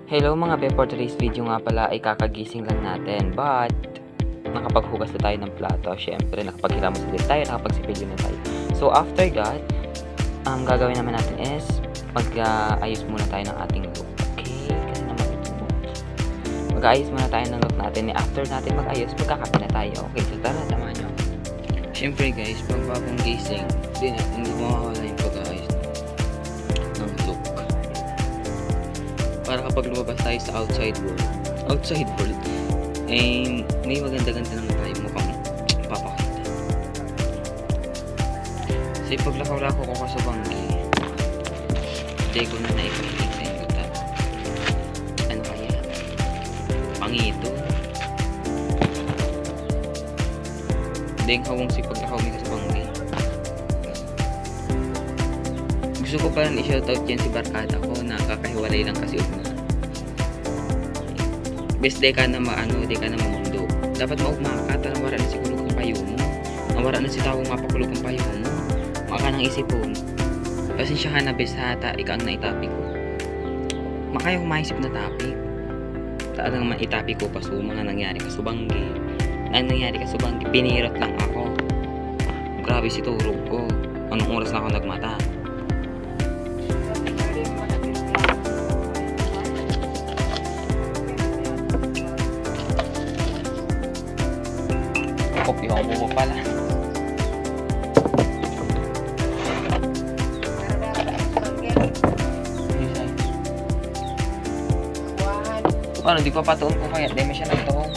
Hello mga be, for today's video nga pala ay kakagising lang natin, but nakapaghugas na tayo ng plato. Syempre nakapaghilamos ulit tayo, nakapagsipilyo na tayo. So after that, gagawin naman natin is mag-ayos muna tayo ng ating look. Okay, kasi naman ito mo. Mag-ayos muna tayo ng look natin. After natin mag-ayos, magkakape na tayo. Okay, so tara, tama nyo. Syempre guys, pag bagong gising, hindi mawawala yung pag-ayos ng look. Para kapag lumabas tayo sa outside world, eh, may maganda-ganda naman tayo mukhang papakita. Kasi paglakaw-lakaw ko sa banggi, hindi ko na naipag-explain ko ta. Ano kaya? Pangito. Hindi yung hawang si paglakaw ko sa banggi. Gusto ko palang i-shoutout yan si barkada ko na kakahiwalay lang kasi na best day ka na di ka na mamundo. Dapat maugmaka na wala na si kulog ang payo mo. Wala na si tawang mapakulog ang payo mo. Maka nang isipon. Kasi siya ka na best hata, ikaw ang naitapi ko. Makaya kumaisip na topic. Saan naman itapi ko pa so mga nangyari ka subanggi. Ano nangyari ka subanggi? Pinirot lang ako. Grabe si turog ko. Anong oras na ako nagmata? Kopi ako po pala. Ano, di pa patuon ko kaya. Demi siya nagtuong.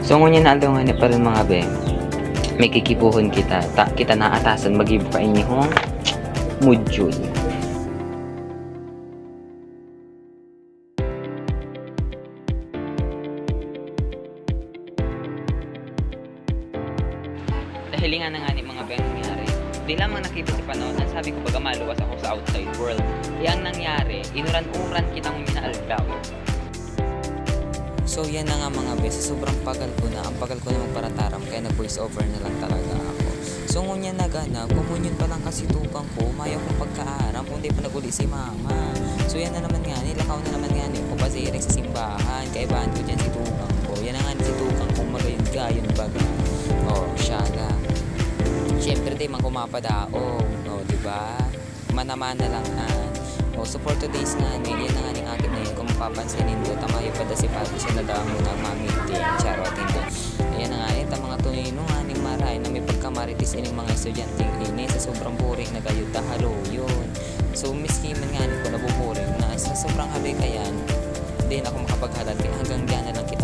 So ngunyan na alungan pa rin mga be, may kikibuhon kita, kita naatasan mag-ibuka inyong module. Dahil nga na nga ni mga be ang nangyari, di lamang nakita si panahon, sabi ko baga maluwas ako sa outside world. Yang nangyari, inuran-uran kitang minaaldaw. So yan na nga mga be, sobrang pagal ko na magparataram kaya nag-voice over na lang talaga ako. So ngunyan naganap, kumunyon pa lang kasi tukang ko, mayaw kong pagkaaram, kundi pa naguli si mama. So yan na naman nga, nilakaw na naman nga ko pasiring sa simbahan, kaibahan ko dyan si tukang ko. Yan na nga si tukang kong magayon baga. Oh, siya na. Siyempre di man kumapadaong, no, diba? Mana-mana lang so for today's nga, yan na nga ning akin na yun. Kung mapapansinin doon, tamayo pa da si Pati siya na damo ng mamiting. Charot hindi. Ayan na nga yun, mga tunino nga ning maray na may pagkamaritis ining mga estudyante ini sa sobrang boring na gayo tahalo yun. So miski man nga ko nabuboring na sa sobrang habi kayan, hindi na ako makapaghalat. Hanggang diyan na lang kita